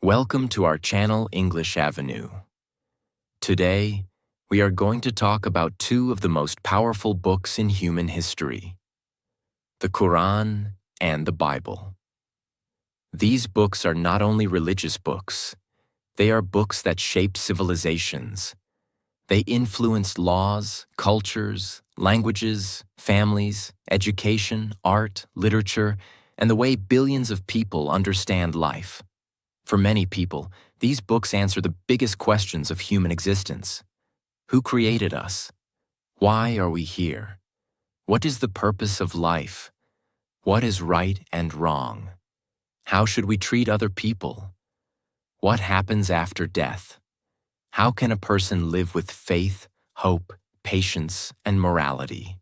Welcome to our channel, English Avenue. Today, we are going to talk about two of the most powerful books in human history, the Quran and the Bible. These books are not only religious books, they are books that shaped civilizations. They influenced laws, cultures, languages, families, education, art, literature, and the way billions of people understand life. For many people, these books answer the biggest questions of human existence. Who created us? Why are we here? What is the purpose of life? What is right and wrong? How should we treat other people? What happens after death? How can a person live with faith, hope, patience, and morality?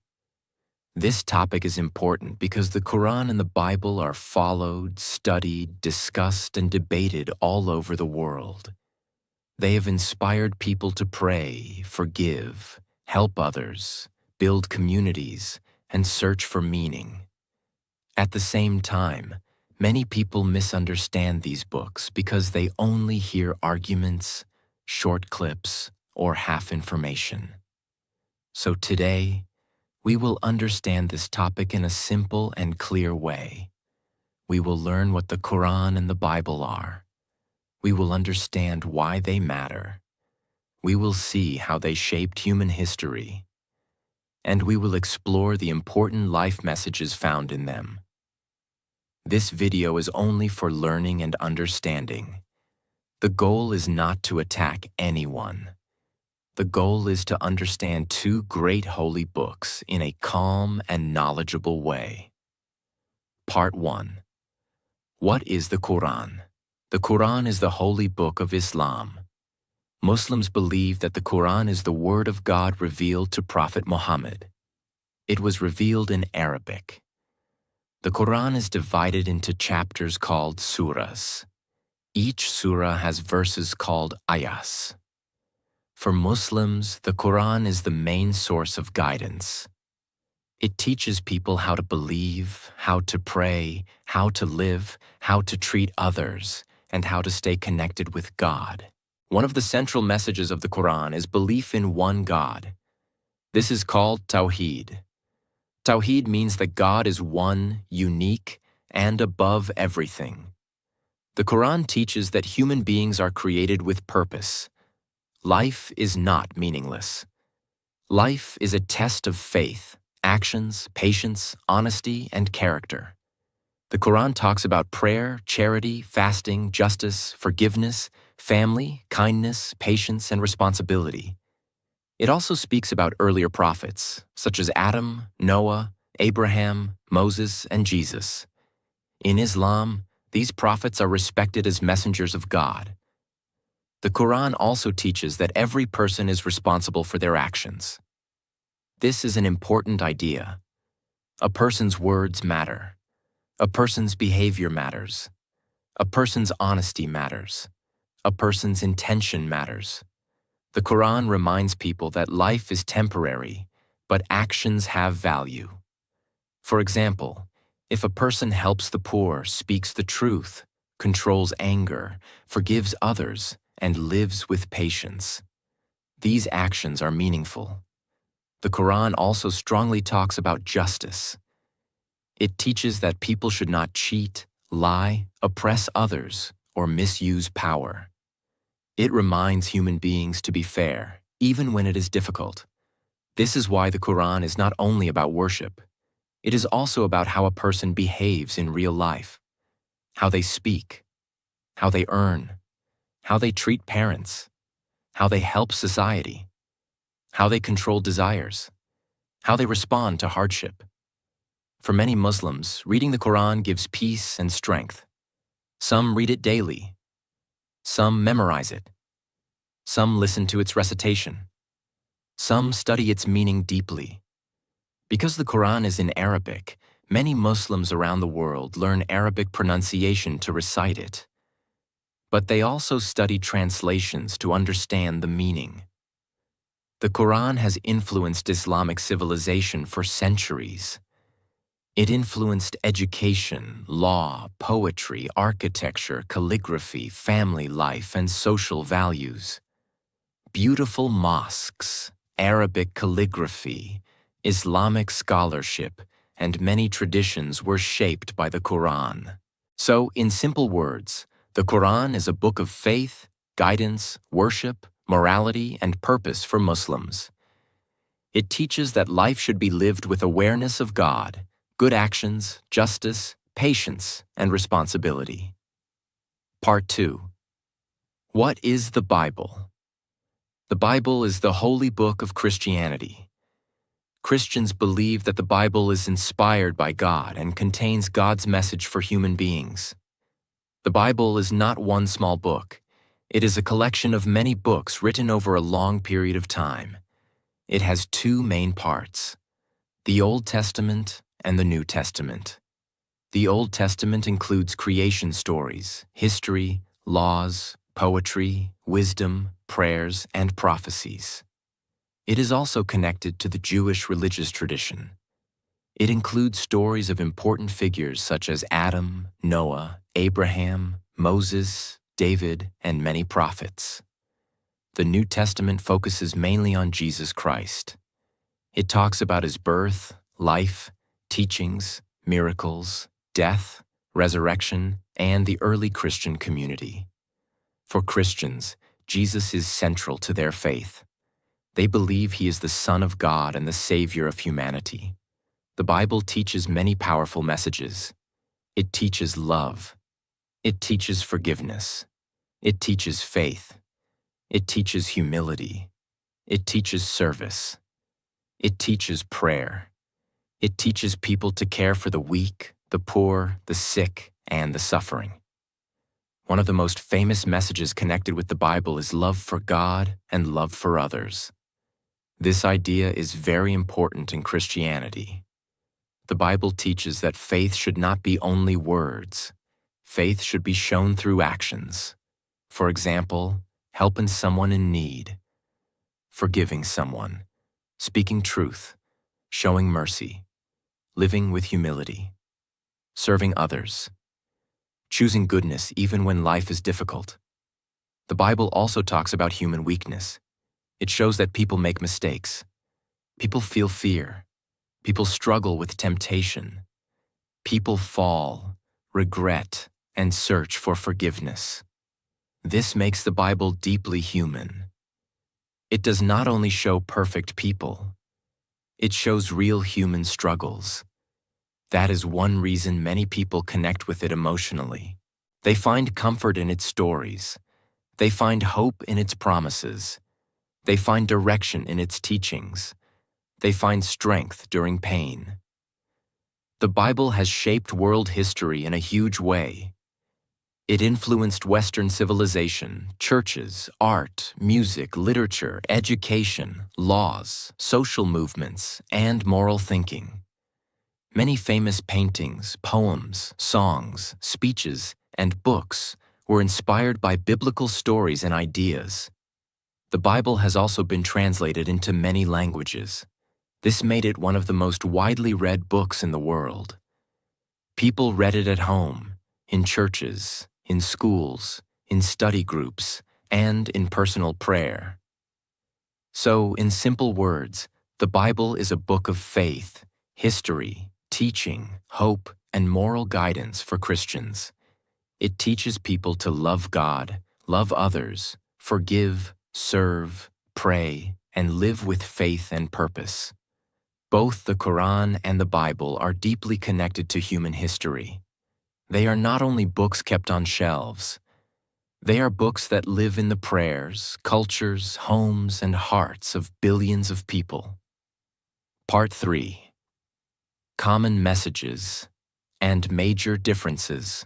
This topic is important because the Quran and the Bible are followed, studied, discussed, and debated all over the world. They have inspired people to pray, forgive, help others, build communities, and search for meaning. At the same time, many people misunderstand these books because they only hear arguments, short clips, or half information. So today, we will understand this topic in a simple and clear way. We will learn what the Quran and the Bible are. We will understand why they matter. We will see how they shaped human history. And we will explore the important life messages found in them. This video is only for learning and understanding. The goal is not to attack anyone. The goal is to understand two great holy books in a calm and knowledgeable way. Part 1. What is the Quran? The Quran is the holy book of Islam. Muslims believe that the Quran is the word of God revealed to Prophet Muhammad. It was revealed in Arabic. The Quran is divided into chapters called surahs. Each surah has verses called ayahs. For Muslims, the Quran is the main source of guidance. It teaches people how to believe, how to pray, how to live, how to treat others, and how to stay connected with God. One of the central messages of the Quran is belief in one God. This is called Tawheed. Tawheed means that God is one, unique, and above everything. The Quran teaches that human beings are created with purpose. Life is not meaningless. Life is a test of faith, actions, patience, honesty, and character. The Quran talks about prayer, charity, fasting, justice, forgiveness, family, kindness, patience, and responsibility. It also speaks about earlier prophets, such as Adam, Noah, Abraham, Moses, and Jesus. In Islam, these prophets are respected as messengers of God. The Quran also teaches that every person is responsible for their actions. This is an important idea. A person's words matter. A person's behavior matters. A person's honesty matters. A person's intention matters. The Quran reminds people that life is temporary, but actions have value. For example, if a person helps the poor, speaks the truth, controls anger, forgives others, and lives with patience, these actions are meaningful. The Quran also strongly talks about justice. It teaches that people should not cheat, lie, oppress others, or misuse power. It reminds human beings to be fair, even when it is difficult. This is why the Quran is not only about worship. It is also about how a person behaves in real life, how they speak, how they earn, how they treat parents, how they help society, how they control desires, how they respond to hardship. For many Muslims, reading the Quran gives peace and strength. Some read it daily. Some memorize it. Some listen to its recitation. Some study its meaning deeply. Because the Quran is in Arabic, many Muslims around the world learn Arabic pronunciation to recite it. But they also study translations to understand the meaning. The Quran has influenced Islamic civilization for centuries. It influenced education, law, poetry, architecture, calligraphy, family life, and social values. Beautiful mosques, Arabic calligraphy, Islamic scholarship, and many traditions were shaped by the Quran. So, in simple words, the Quran is a book of faith, guidance, worship, morality, and purpose for Muslims. It teaches that life should be lived with awareness of God, good actions, justice, patience, and responsibility. Part 2. What is the Bible? The Bible is the holy book of Christianity. Christians believe that the Bible is inspired by God and contains God's message for human beings. The Bible is not one small book. It is a collection of many books written over a long period of time. It has two main parts: the Old Testament and the New Testament. The Old Testament includes creation stories, history, laws, poetry, wisdom, prayers, and prophecies. It is also connected to the Jewish religious tradition. It includes stories of important figures such as Adam, Noah, Abraham, Moses, David, and many prophets. The New Testament focuses mainly on Jesus Christ. It talks about his birth, life, teachings, miracles, death, resurrection, and the early Christian community. For Christians, Jesus is central to their faith. They believe he is the Son of God and the Savior of humanity. The Bible teaches many powerful messages. It teaches love. It teaches forgiveness. It teaches faith. It teaches humility. It teaches service. It teaches prayer. It teaches people to care for the weak, the poor, the sick, and the suffering. One of the most famous messages connected with the Bible is love for God and love for others. This idea is very important in Christianity. The Bible teaches that faith should not be only words. Faith should be shown through actions. For example, helping someone in need, forgiving someone, speaking truth, showing mercy, living with humility, serving others, choosing goodness even when life is difficult. The Bible also talks about human weakness. It shows that people make mistakes. People feel fear. People struggle with temptation. People fall, regret, and search for forgiveness. This makes the Bible deeply human. It does not only show perfect people, it shows real human struggles. That is one reason many people connect with it emotionally. They find comfort in its stories. They find hope in its promises. They find direction in its teachings. They find strength during pain. The Bible has shaped world history in a huge way. It influenced Western civilization, churches, art, music, literature, education, laws, social movements, and moral thinking. Many famous paintings, poems, songs, speeches, and books were inspired by biblical stories and ideas. The Bible has also been translated into many languages. This made it one of the most widely read books in the world. People read it at home, in churches, in schools, in study groups, and in personal prayer. So, in simple words, the Bible is a book of faith, history, teaching, hope, and moral guidance for Christians. It teaches people to love God, love others, forgive, serve, pray, and live with faith and purpose. Both the Quran and the Bible are deeply connected to human history. They are not only books kept on shelves. They are books that live in the prayers, cultures, homes, and hearts of billions of people. Part 3. Common messages and major differences.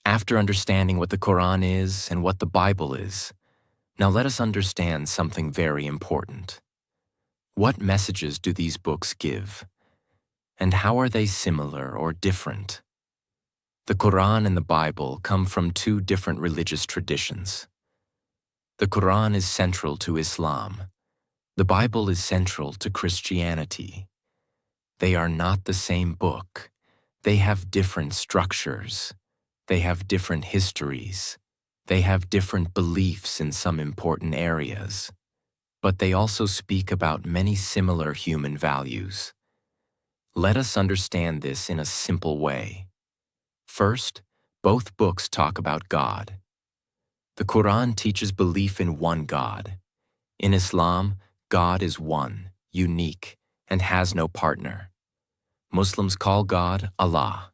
After understanding what the Quran is and what the Bible is, now let us understand something very important. What messages do these books give? And how are they similar or different? The Quran and the Bible come from two different religious traditions. The Quran is central to Islam. The Bible is central to Christianity. They are not the same book. They have different structures. They have different histories. They have different beliefs in some important areas. But they also speak about many similar human values. Let us understand this in a simple way. First, both books talk about God. The Quran teaches belief in one God. In Islam, God is one, unique, and has no partner. Muslims call God Allah.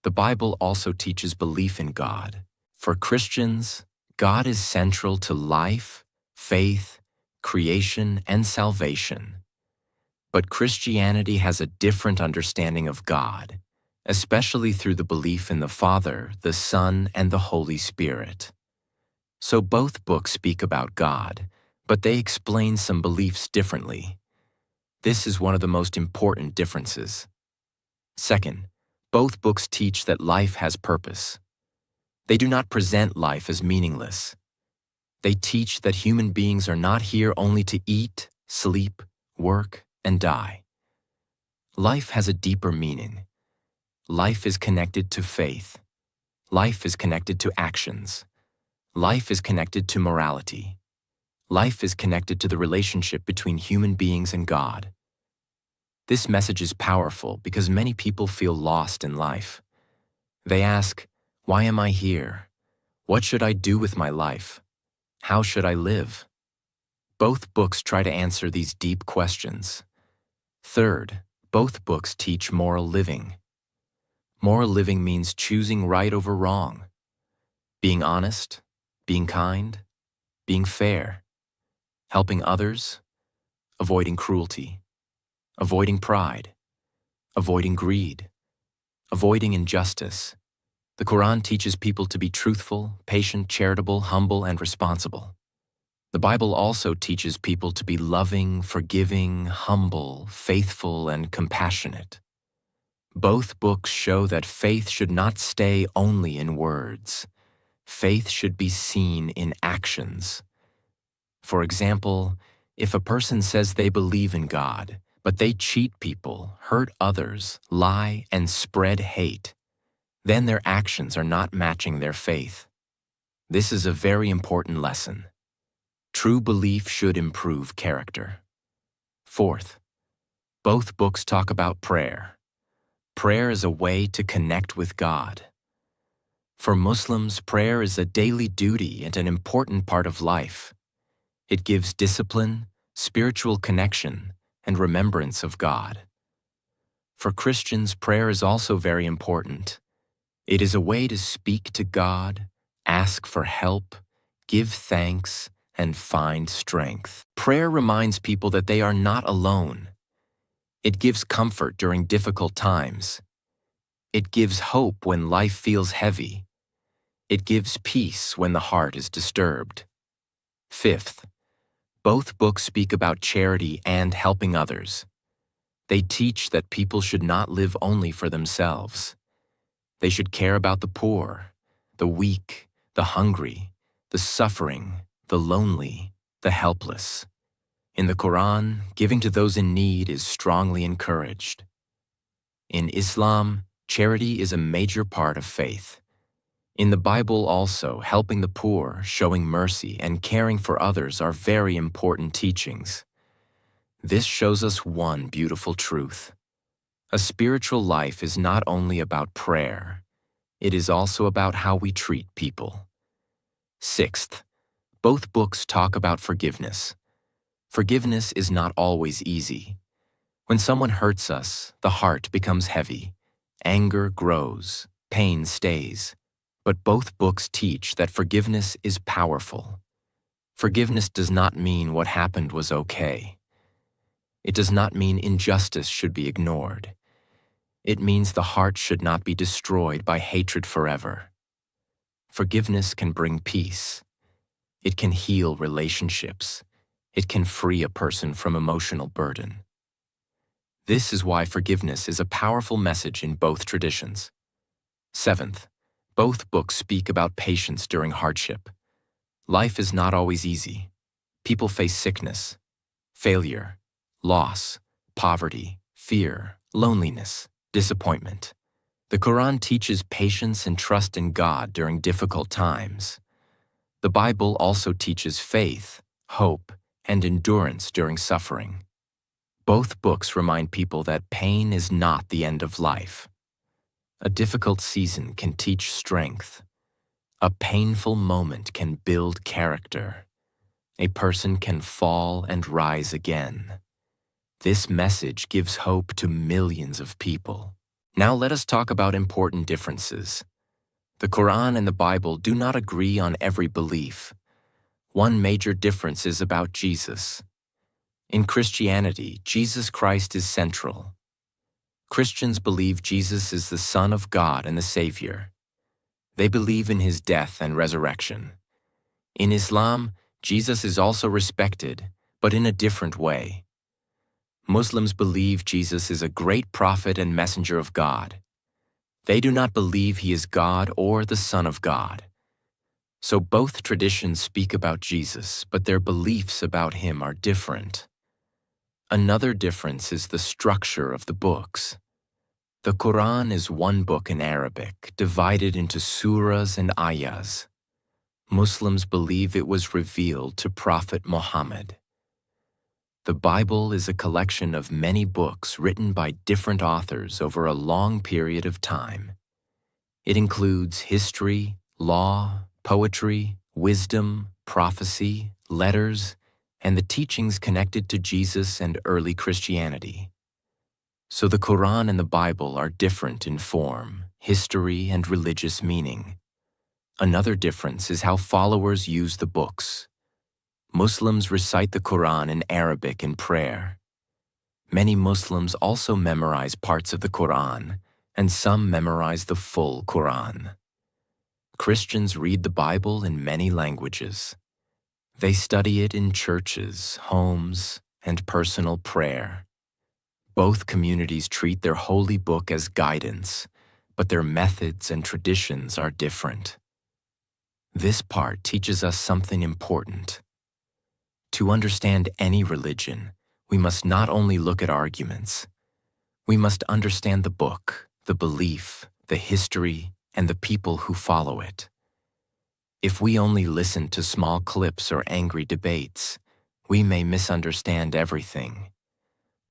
The Bible also teaches belief in God. For Christians, God is central to life, faith, creation, and salvation. But Christianity has a different understanding of God, especially through the belief in the Father, the Son, and the Holy Spirit. So both books speak about God, but they explain some beliefs differently. This is one of the most important differences. Second, both books teach that life has purpose. They do not present life as meaningless. They teach that human beings are not here only to eat, sleep, work, and die. Life has a deeper meaning. Life is connected to faith. Life is connected to actions. Life is connected to morality. Life is connected to the relationship between human beings and God. This message is powerful because many people feel lost in life. They ask, why am I here? What should I do with my life? How should I live? Both books try to answer these deep questions. Third, both books teach moral living. Moral living means choosing right over wrong, being honest, being kind, being fair, helping others, avoiding cruelty, avoiding pride, avoiding greed, avoiding injustice. The Quran teaches people to be truthful, patient, charitable, humble, and responsible. The Bible also teaches people to be loving, forgiving, humble, faithful, and compassionate. Both books show that faith should not stay only in words. Faith should be seen in actions. For example, if a person says they believe in God, but they cheat people, hurt others, lie, and spread hate, then their actions are not matching their faith. This is a very important lesson. True belief should improve character. Fourth, both books talk about prayer. Prayer is a way to connect with God. For Muslims, prayer is a daily duty and an important part of life. It gives discipline, spiritual connection, and remembrance of God. For Christians, prayer is also very important. It is a way to speak to God, ask for help, give thanks, and find strength. Prayer reminds people that they are not alone. It gives comfort during difficult times. It gives hope when life feels heavy. It gives peace when the heart is disturbed. Fifth, both books speak about charity and helping others. They teach that people should not live only for themselves. They should care about the poor, the weak, the hungry, the suffering, the lonely, the helpless. In the Quran, giving to those in need is strongly encouraged. In Islam, charity is a major part of faith. In the Bible also, helping the poor, showing mercy, and caring for others are very important teachings. This shows us one beautiful truth. A spiritual life is not only about prayer, it is also about how we treat people. Sixth, both books talk about forgiveness. Forgiveness is not always easy. When someone hurts us, the heart becomes heavy. Anger grows, pain stays. But both books teach that forgiveness is powerful. Forgiveness does not mean what happened was okay. It does not mean injustice should be ignored. It means the heart should not be destroyed by hatred forever. Forgiveness can bring peace. It can heal relationships. It can free a person from emotional burden. This is why forgiveness is a powerful message in both traditions. Seventh, both books speak about patience during hardship. Life is not always easy. People face sickness, failure, loss, poverty, fear, Loneliness, disappointment. The Quran teaches patience and trust in God during difficult times. The Bible also teaches faith, hope, and endurance during suffering. Both books remind people that pain is not the end of life. A difficult season can teach strength. A painful moment can build character. A person can fall and rise again. This message gives hope to millions of people. Now let us talk about important differences. The Quran and the Bible do not agree on every belief. One major difference is about Jesus. In Christianity, Jesus Christ is central. Christians believe Jesus is the Son of God and the Savior. They believe in his death and resurrection. In Islam, Jesus is also respected, but in a different way. Muslims believe Jesus is a great prophet and messenger of God. They do not believe he is God or the Son of God. So both traditions speak about Jesus, but their beliefs about him are different. Another difference is the structure of the books. The Quran is one book in Arabic, divided into surahs and ayahs. Muslims believe it was revealed to Prophet Muhammad. The Bible is a collection of many books written by different authors over a long period of time. It includes history, law, poetry, wisdom, prophecy, letters, and the teachings connected to Jesus and early Christianity. So the Quran and the Bible are different in form, history, and religious meaning. Another difference is how followers use the books. Muslims recite the Quran in Arabic in prayer. Many Muslims also memorize parts of the Quran, and some memorize the full Quran. Christians read the Bible in many languages. They study it in churches, homes, and personal prayer. Both communities treat their holy book as guidance, but their methods and traditions are different. This part teaches us something important. To understand any religion, we must not only look at arguments. We must understand the book, the belief, the history, and the people who follow it. If we only listen to small clips or angry debates, we may misunderstand everything.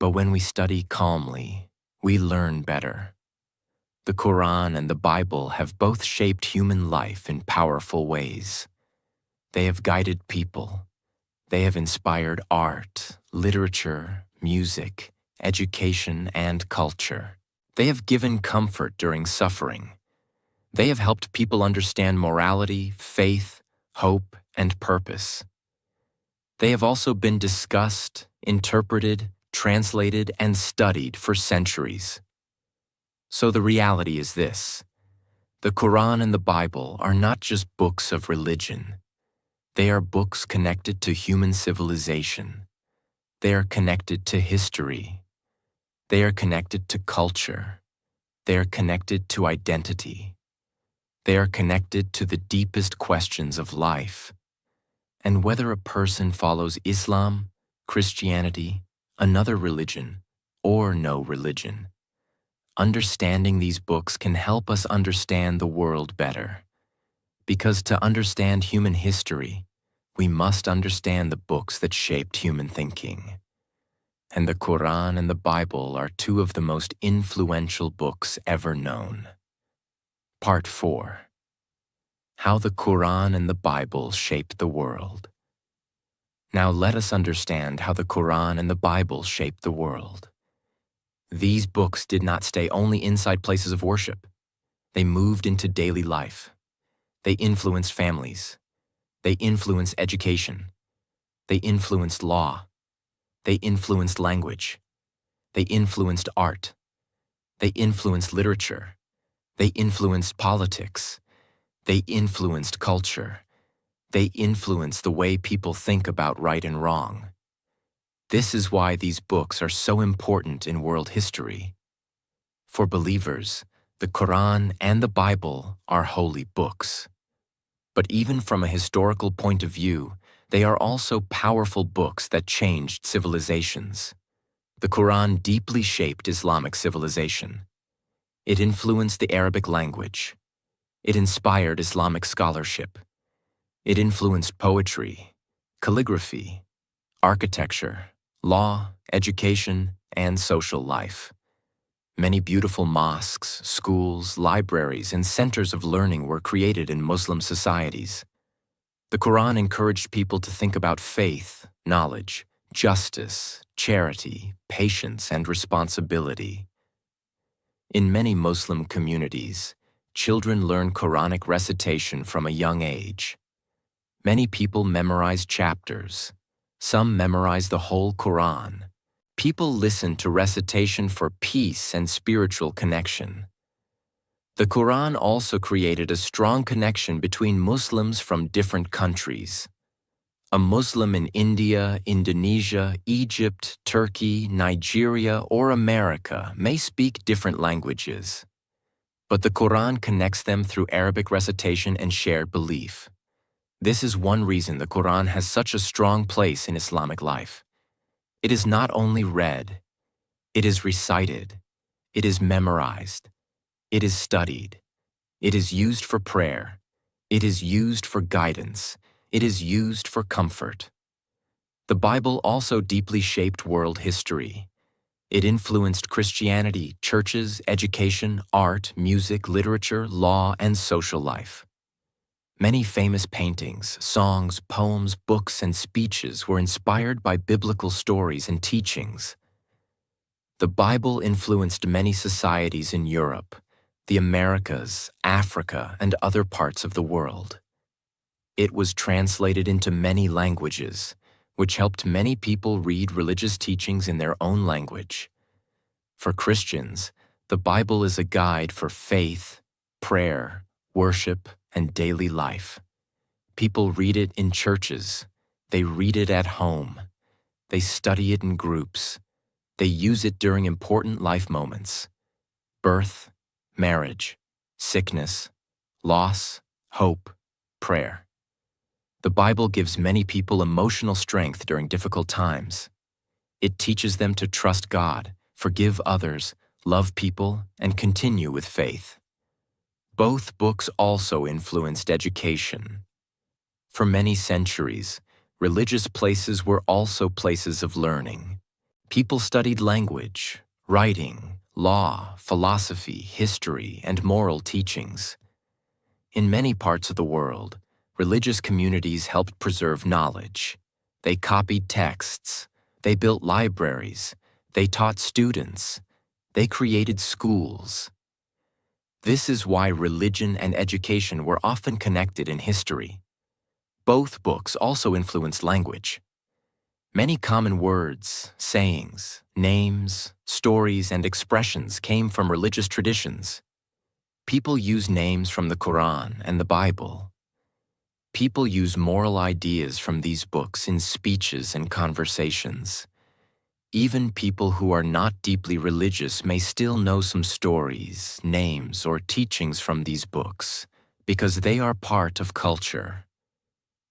But when we study calmly, we learn better. The Quran and the Bible have both shaped human life in powerful ways. They have guided people. They have inspired art, literature, music, education, and culture. They have given comfort during suffering. They have helped people understand morality, faith, hope, and purpose. They have also been discussed, interpreted, translated, and studied for centuries. So the reality is this: the Quran and the Bible are not just books of religion. They are books connected to human civilization. They are connected to history. They are connected to culture. They are connected to identity. They are connected to the deepest questions of life. And whether a person follows Islam, Christianity, another religion, or no religion, understanding these books can help us understand the world better. Because to understand human history, we must understand the books that shaped human thinking. And the Quran and the Bible are two of the most influential books ever known. Part 4. How the Quran and the Bible shaped the world. Now let us understand how the Quran and the Bible shaped the world. These books did not stay only inside places of worship. They moved into daily life. They influenced families. They influenced education. They influenced law. They influenced language. They influenced art. They influenced literature. They influenced politics. They influenced culture. They influence the way people think about right and wrong. This is why these books are so important in world history. For believers, the Quran and the Bible are holy books. But even from a historical point of view, they are also powerful books that changed civilizations. The Quran deeply shaped Islamic civilization. It influenced the Arabic language. It inspired Islamic scholarship. It influenced poetry, calligraphy, architecture, law, education, and social life. Many beautiful mosques, schools, libraries, and centers of learning were created in Muslim societies. The Quran encouraged people to think about faith, knowledge, justice, charity, patience, and responsibility. In many Muslim communities, children learn Quranic recitation from a young age. Many people memorize chapters. Some memorize the whole Quran. People listen to recitation for peace and spiritual connection. The Quran also created a strong connection between Muslims from different countries. A Muslim in India, Indonesia, Egypt, Turkey, Nigeria, or America may speak different languages, but the Quran connects them through Arabic recitation and shared belief. This is one reason the Quran has such a strong place in Islamic life. It is not only read, it is recited, it is memorized, it is studied, it is used for prayer, it is used for guidance, it is used for comfort. The Bible also deeply shaped world history. It influenced Christianity, churches, education, art, music, literature, law, and social life. Many famous paintings, songs, poems, books, and speeches were inspired by biblical stories and teachings. The Bible influenced many societies in Europe, the Americas, Africa, and other parts of the world. It was translated into many languages, which helped many people read religious teachings in their own language. For Christians, the Bible is a guide for faith, prayer, worship, and daily life. People read it in churches. They read it at home. They study it in groups. They use it during important life moments: birth, marriage, sickness, loss, hope, prayer. The Bible gives many people emotional strength during difficult times. It teaches them to trust God, forgive others, love people, and continue with faith. Both books also influenced education. For many centuries, religious places were also places of learning. People studied language, writing, law, philosophy, history, and moral teachings. In many parts of the world, religious communities helped preserve knowledge. They copied texts. They built libraries. They taught students. They created schools. This is why religion and education were often connected in history. Both books also influenced language. Many common words, sayings, names, stories, and expressions came from religious traditions. People use names from the Quran and the Bible. People use moral ideas from these books in speeches and conversations. Even people who are not deeply religious may still know some stories, names, or teachings from these books because they are part of culture.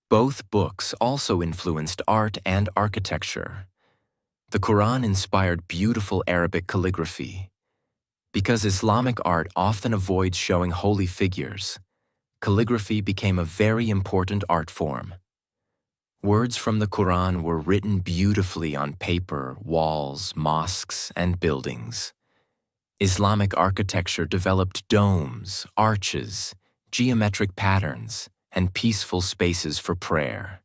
Both books also influenced art and architecture. The Quran inspired beautiful Arabic calligraphy. Because Islamic art often avoids showing holy figures, calligraphy became a very important art form. Words from the Quran were written beautifully on paper, walls, mosques, and buildings. Islamic architecture developed domes, arches, geometric patterns, and peaceful spaces for prayer.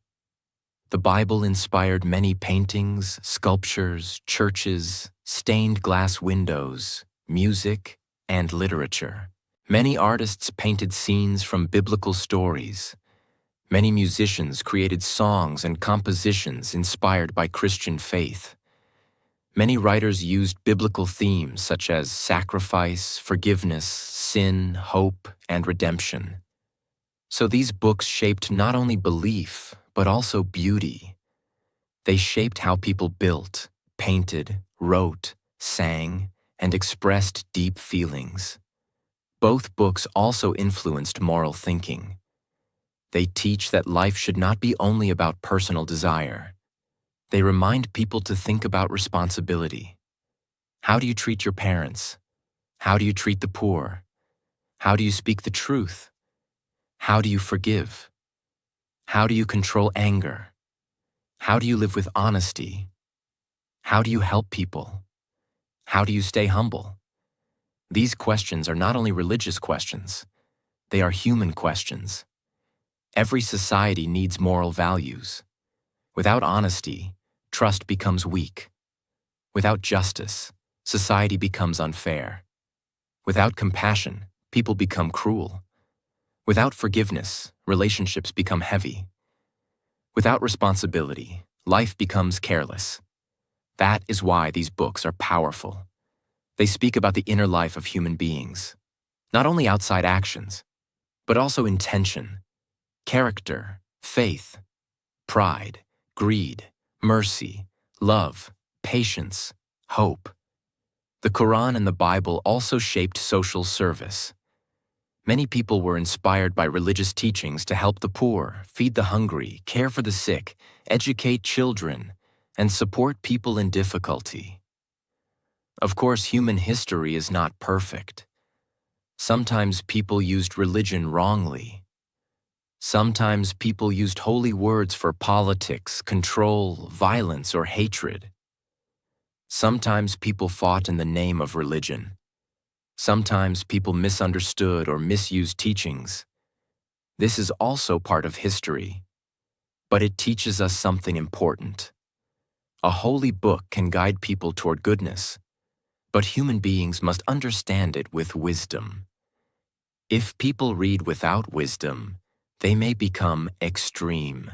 The Bible inspired many paintings, sculptures, churches, stained glass windows, music, and literature. Many artists painted scenes from biblical stories. Many musicians created songs and compositions inspired by Christian faith. Many writers used biblical themes such as sacrifice, forgiveness, sin, hope, and redemption. So these books shaped not only belief, but also beauty. They shaped how people built, painted, wrote, sang, and expressed deep feelings. Both books also influenced moral thinking. They teach that life should not be only about personal desire. They remind people to think about responsibility. How do you treat your parents? How do you treat the poor? How do you speak the truth? How do you forgive? How do you control anger? How do you live with honesty? How do you help people? How do you stay humble? These questions are not only religious questions, they are human questions. Every society needs moral values. Without honesty, trust becomes weak. Without justice, society becomes unfair. Without compassion, people become cruel. Without forgiveness, relationships become heavy. Without responsibility, life becomes careless. That is why these books are powerful. They speak about the inner life of human beings, not only outside actions, but also intention, character, faith, pride, greed, mercy, love, patience, hope. The Quran and the Bible also shaped social service. Many people were inspired by religious teachings to help the poor, feed the hungry, care for the sick, educate children, and support people in difficulty. Of course, human history is not perfect. Sometimes people used religion wrongly. Sometimes people used holy words for politics, control, violence, or hatred. Sometimes people fought in the name of religion. Sometimes people misunderstood or misused teachings. This is also part of history, but it teaches us something important. A holy book can guide people toward goodness, but human beings must understand it with wisdom. If people read without wisdom, they may become extreme.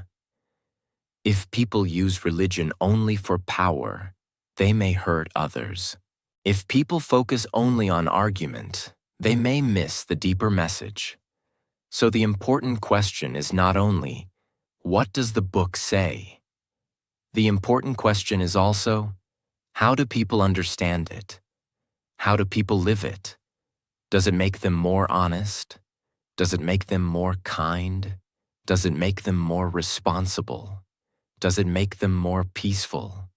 If people use religion only for power, they may hurt others. If people focus only on argument, they may miss the deeper message. So the important question is not only, what does the book say? The important question is also, how do people understand it? How do people live it? Does it make them more honest? Does it make them more kind? Does it make them more responsible? Does it make them more peaceful?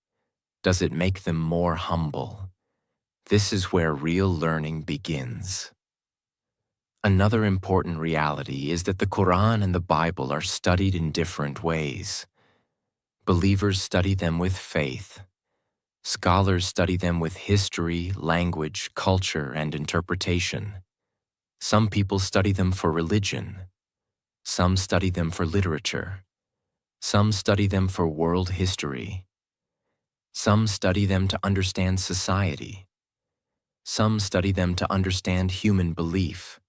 Does it make them more humble? This is where real learning begins. Another important reality is that the Quran and the Bible are studied in different ways. Believers study them with faith. Scholars study them with history, language, culture, and interpretation. Some people study them for religion. Some study them for literature. Some study them for world history. Some study them to understand society. Some study them to understand human belief.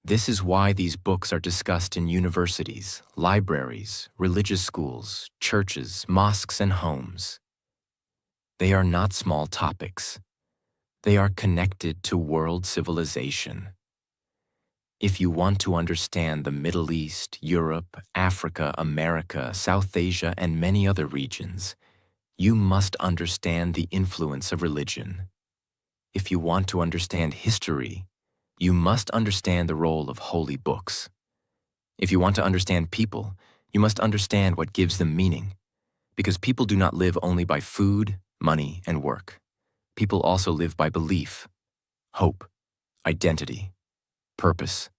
This is why these books are discussed in universities, libraries, religious schools, churches, mosques, and homes. They are not small topics. They are connected to world civilization. If you want to understand the Middle East, Europe, Africa, America, South Asia, and many other regions, you must understand the influence of religion. If you want to understand history, you must understand the role of holy books. If you want to understand people, you must understand what gives them meaning, because people do not live only by food, money, and work. People also live by belief, hope, identity, purpose,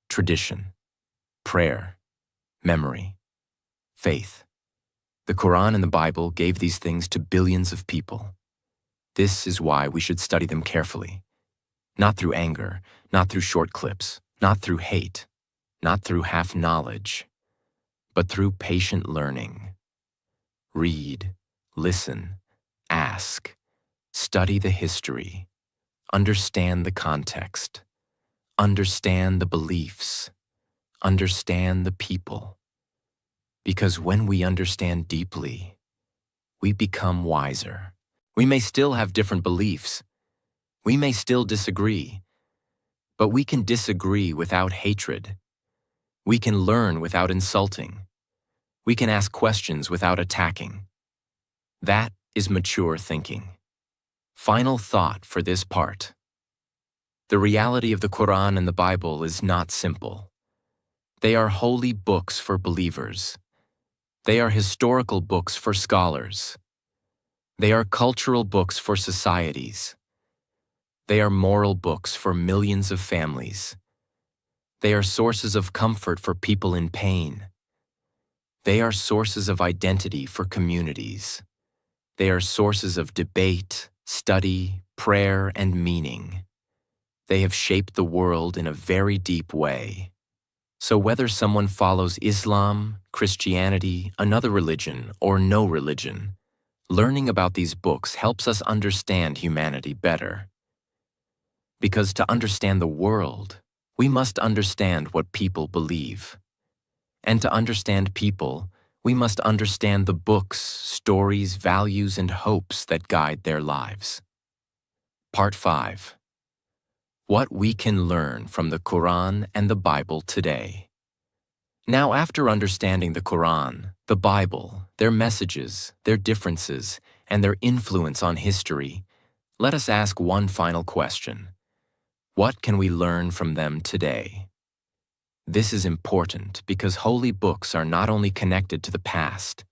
tradition, prayer, memory, faith. The Quran and the Bible gave these things to billions of people. This is why we should study them carefully. Not through anger, not through short clips, not through hate, not through half-knowledge, but through patient learning. Read, listen, ask, study the history, understand the context, understand the beliefs, understand the people. Because when we understand deeply, we become wiser. We may still have different beliefs. We may still disagree, but we can disagree without hatred. We can learn without insulting. We can ask questions without attacking. That is mature thinking. Final thought for this part. The reality of the Quran and the Bible is not simple. They are holy books for believers. They are historical books for scholars. They are cultural books for societies. They are moral books for millions of families. They are sources of comfort for people in pain. They are sources of identity for communities. They are sources of debate, study, prayer, and meaning. They have shaped the world in a very deep way. So whether someone follows Islam, Christianity, another religion, or no religion, learning about these books helps us understand humanity better. Because to understand the world, we must understand what people believe. And to understand people, we must understand the books, stories, values, and hopes that guide their lives. Part 5. What we can learn from the Quran and the Bible today. Now, after understanding the Quran, the Bible, their messages, their differences, and their influence on history, let us ask one final question. What can we learn from them today? This is important because holy books are not only connected to the past,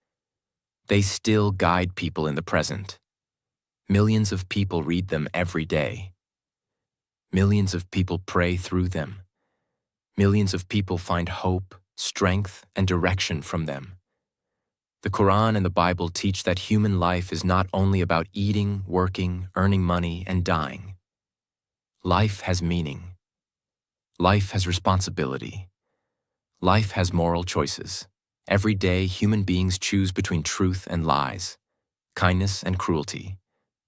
they still guide people in the present. Millions of people read them every day. Millions of people pray through them. Millions of people find hope, strength, and direction from them. The Quran and the Bible teach that human life is not only about eating, working, earning money, and dying. Life has meaning. Life has responsibility. Life has moral choices. Every day, human beings choose between truth and lies, kindness and cruelty,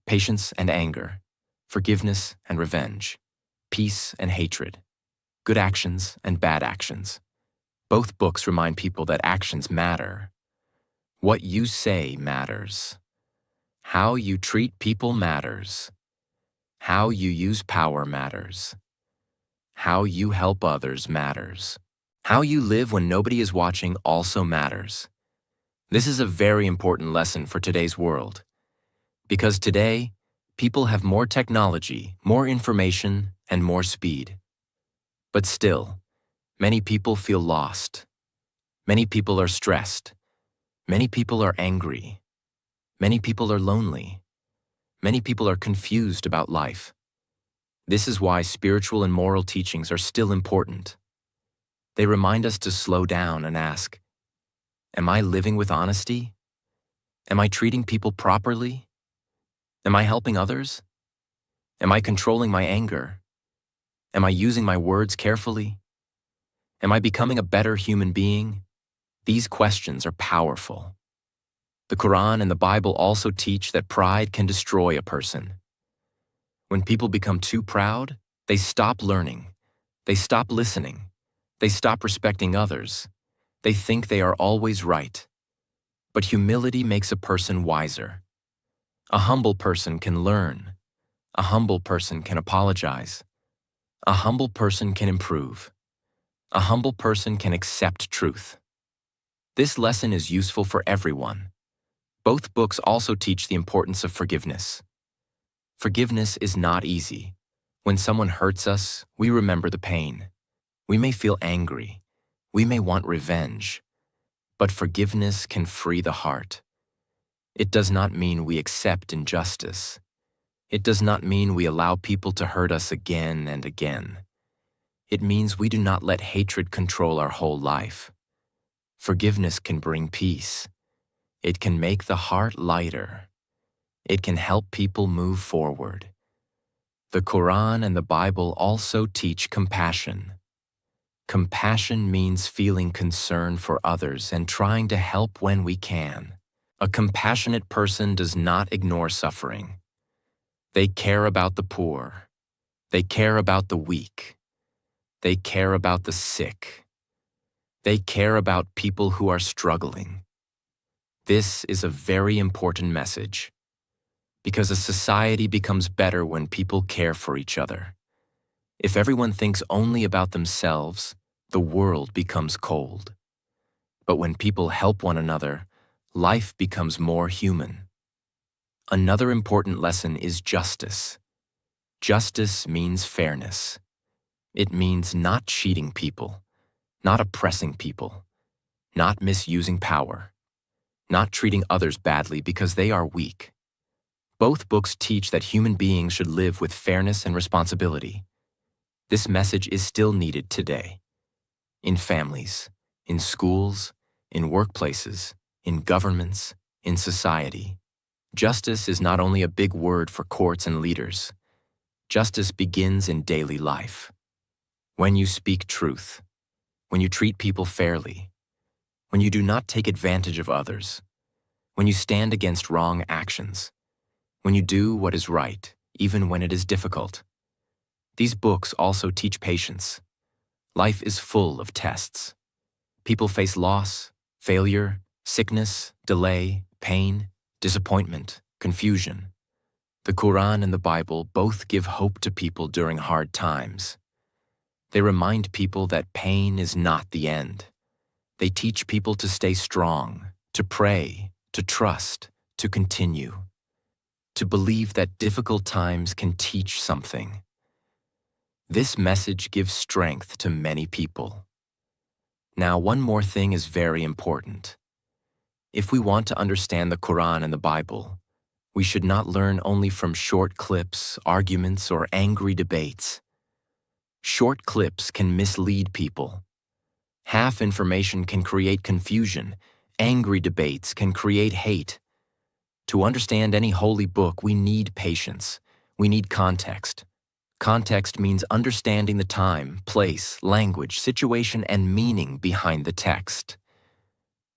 patience and anger, forgiveness and revenge, peace and hatred, good actions and bad actions. Both books remind people that actions matter. What you say matters. How you treat people matters. How you use power matters. How you help others matters. How you live when nobody is watching also matters. This is a very important lesson for today's world. Because today, people have more technology, more information, and more speed. But still, many people feel lost. Many people are stressed. Many people are angry. Many people are lonely. Many people are confused about life. This is why spiritual and moral teachings are still important. They remind us to slow down and ask, am I living with honesty? Am I treating people properly? Am I helping others? Am I controlling my anger? Am I using my words carefully? Am I becoming a better human being? These questions are powerful. The Quran and the Bible also teach that pride can destroy a person. When people become too proud, they stop learning. They stop listening. They stop respecting others. They think they are always right. But humility makes a person wiser. A humble person can learn. A humble person can apologize. A humble person can improve. A humble person can accept truth. This lesson is useful for everyone. Both books also teach the importance of forgiveness. Forgiveness is not easy. When someone hurts us, we remember the pain. We may feel angry. We may want revenge. But forgiveness can free the heart. It does not mean we accept injustice. It does not mean we allow people to hurt us again and again. It means we do not let hatred control our whole life. Forgiveness can bring peace. It can make the heart lighter. It can help people move forward. The Quran and the Bible also teach compassion. Compassion means feeling concern for others and trying to help when we can. A compassionate person does not ignore suffering. They care about the poor. They care about the weak. They care about the sick. They care about people who are struggling. This is a very important message, because a society becomes better when people care for each other. If everyone thinks only about themselves, the world becomes cold. But when people help one another, life becomes more human. Another important lesson is justice. Justice means fairness. It means not cheating people, not oppressing people, not misusing power. not treating others badly because they are weak. Both books teach that human beings should live with fairness and responsibility. This message is still needed today. In families, in schools, in workplaces, in governments, in society. Justice is not only a big word for courts and leaders. Justice begins in daily life. When you speak truth, when you treat people fairly, when you do not take advantage of others, when you stand against wrong actions, when you do what is right, even when it is difficult. These books also teach patience. Life is full of tests. People face loss, failure, sickness, delay, pain, disappointment, confusion. The Quran and the Bible both give hope to people during hard times. They remind people that pain is not the end. They teach people to stay strong, to pray, to trust, to continue, to believe that difficult times can teach something. This message gives strength to many people. Now, one more thing is very important. If we want to understand the Quran and the Bible, we should not learn only from short clips, arguments, or angry debates. Short clips can mislead people. Half information can create confusion. Angry debates can create hate. To understand any holy book, we need patience. We need context. Context means understanding the time, place, language, situation, and meaning behind the text.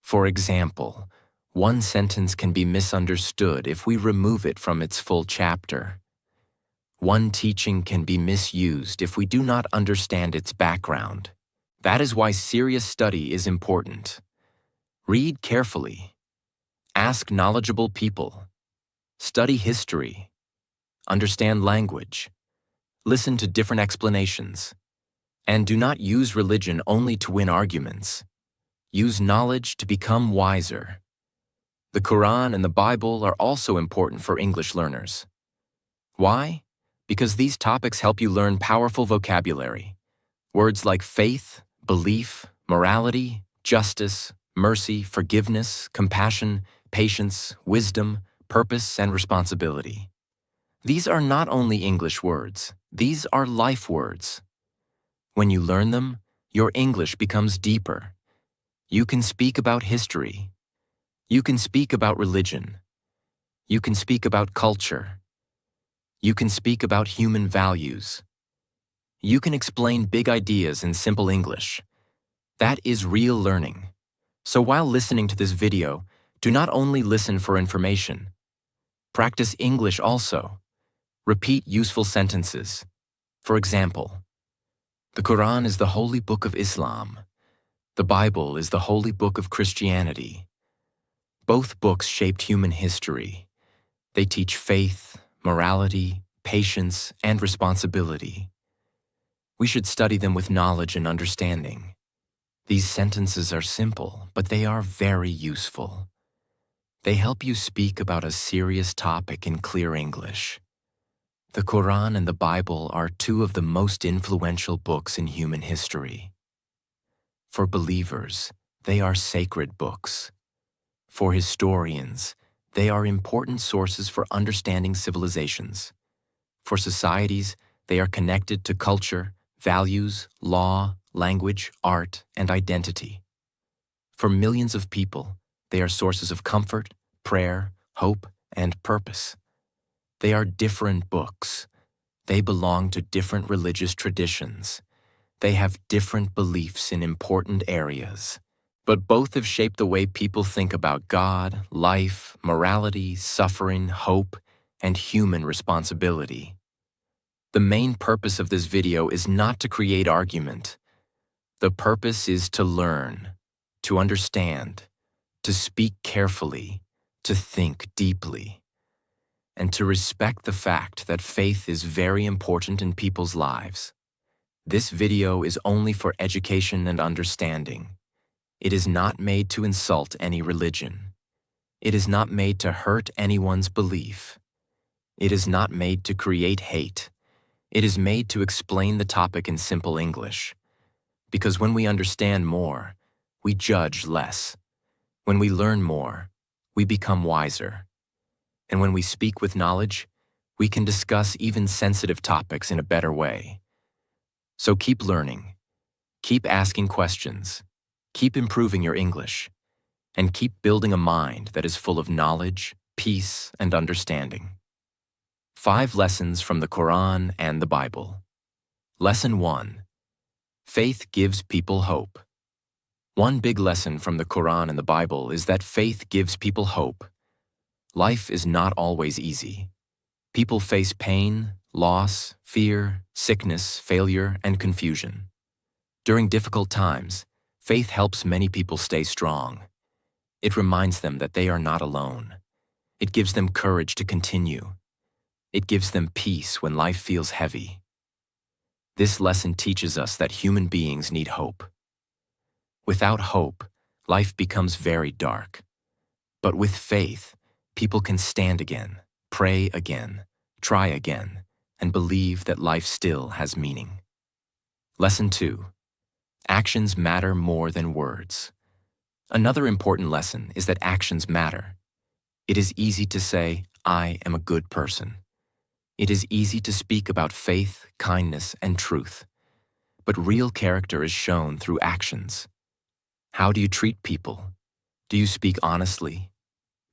For example, one sentence can be misunderstood if we remove it from its full chapter. One teaching can be misused if we do not understand its background. That is why serious study is important. Read carefully. Ask knowledgeable people. Study history. Understand language. Listen to different explanations. And do not use religion only to win arguments. Use knowledge to become wiser. The Quran and the Bible are also important for English learners. Why? Because these topics help you learn powerful vocabulary. Words like faith, belief, morality, justice, mercy, forgiveness, compassion, patience, wisdom, purpose, and responsibility. These are not only English words, these are life words. When you learn them, your English becomes deeper. You can speak about history. You can speak about religion. You can speak about culture. You can speak about human values. You can explain big ideas in simple English. That is real learning. So while listening to this video, do not only listen for information. Practice English also. Repeat useful sentences. For example, the Quran is the holy book of Islam. The Bible is the holy book of Christianity. Both books shaped human history. They teach faith, morality, patience, and responsibility. We should study them with knowledge and understanding. These sentences are simple, but they are very useful. They help you speak about a serious topic in clear English. The Quran and the Bible are two of the most influential books in human history. For believers, they are sacred books. For historians, they are important sources for understanding civilizations. For societies, they are connected to culture, values, law, language, art, and identity. For millions of people, they are sources of comfort, prayer, hope, and purpose. They are different books. They belong to different religious traditions. They have different beliefs in important areas. But both have shaped the way people think about God, life, morality, suffering, hope, and human responsibility. The main purpose of this video is not to create argument. The purpose is to learn, to understand, to speak carefully, to think deeply, and to respect the fact that faith is very important in people's lives. This video is only for education and understanding. It is not made to insult any religion. It is not made to hurt anyone's belief. It is not made to create hate. It is made to explain the topic in simple English. Because when we understand more, we judge less. When we learn more, we become wiser. And when we speak with knowledge, we can discuss even sensitive topics in a better way. So keep learning, keep asking questions, keep improving your English, and keep building a mind that is full of knowledge, peace, and understanding. 5 lessons from the Quran and the Bible. Lesson 1. Faith gives people hope. One big lesson from the Quran and the Bible is that faith gives people hope. Life is not always easy. People face pain, loss, fear, sickness, failure, and confusion. During difficult times, faith helps many people stay strong. It reminds them that they are not alone. It gives them courage to continue. It gives them peace when life feels heavy. This lesson teaches us that human beings need hope. Without hope, life becomes very dark. But with faith, people can stand again, pray again, try again, and believe that life still has meaning. Lesson 2. Actions matter more than words. Another important lesson is that actions matter. It is easy to say, "I am a good person." It is easy to speak about faith, kindness, and truth. But real character is shown through actions. How do you treat people? Do you speak honestly?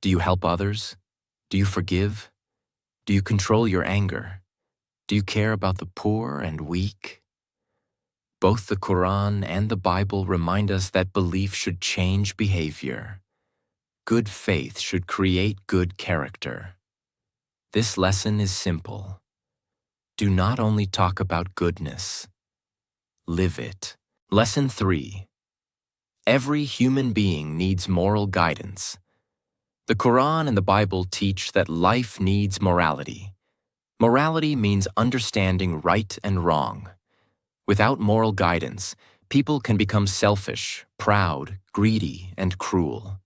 Do you help others? Do you forgive? Do you control your anger? Do you care about the poor and weak? Both the Quran and the Bible remind us that belief should change behavior. Good faith should create good character. This lesson is simple. Do not only talk about goodness, live it. Lesson 3. Every human being needs moral guidance. The Quran and the Bible teach that life needs morality. Morality means understanding right and wrong. Without moral guidance, people can become selfish, proud, greedy, and cruel.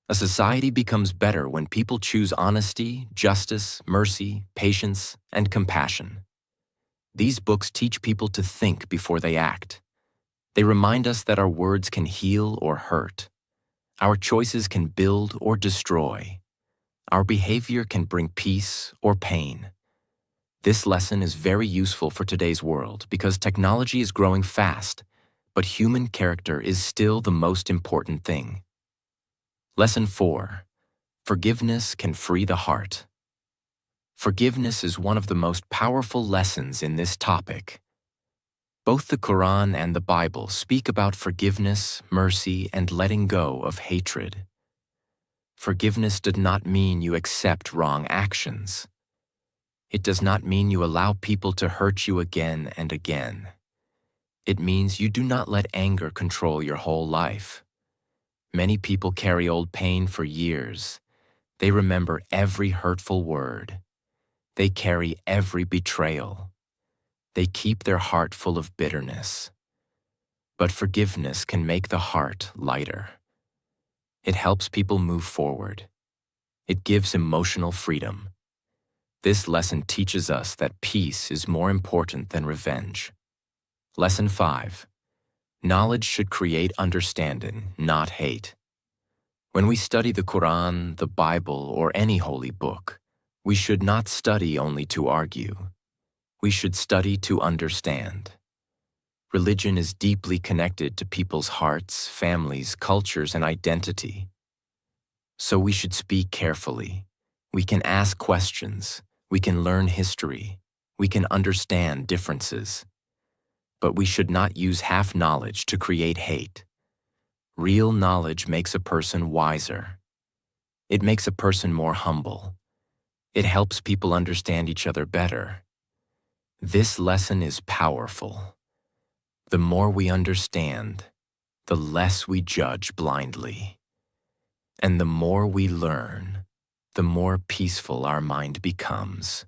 A society becomes better when people choose honesty, justice, mercy, patience, and compassion. These books teach people to think before they act. They remind us that our words can heal or hurt. Our choices can build or destroy. Our behavior can bring peace or pain. This lesson is very useful for today's world because technology is growing fast, but human character is still the most important thing. Lesson 4. Forgiveness can free the heart. Forgiveness is one of the most powerful lessons in this topic. Both the Quran and the Bible speak about forgiveness, mercy, and letting go of hatred. Forgiveness does not mean you accept wrong actions. It does not mean you allow people to hurt you again and again. It means you do not let anger control your whole life. Many people carry old pain for years. They remember every hurtful word. They carry every betrayal. They keep their heart full of bitterness. But forgiveness can make the heart lighter. It helps people move forward. It gives emotional freedom. This lesson teaches us that peace is more important than revenge. Lesson 5. Knowledge should create understanding, not hate. When we study the Quran, the Bible, or any holy book, we should not study only to argue. We should study to understand. Religion is deeply connected to people's hearts, families, cultures, and identity. So we should speak carefully. We can ask questions. We can learn history. We can understand differences. But we should not use half knowledge to create hate. Real knowledge makes a person wiser. It makes a person more humble. It helps people understand each other better. This lesson is powerful. The more we understand, the less we judge blindly. And the more we learn, the more peaceful our mind becomes.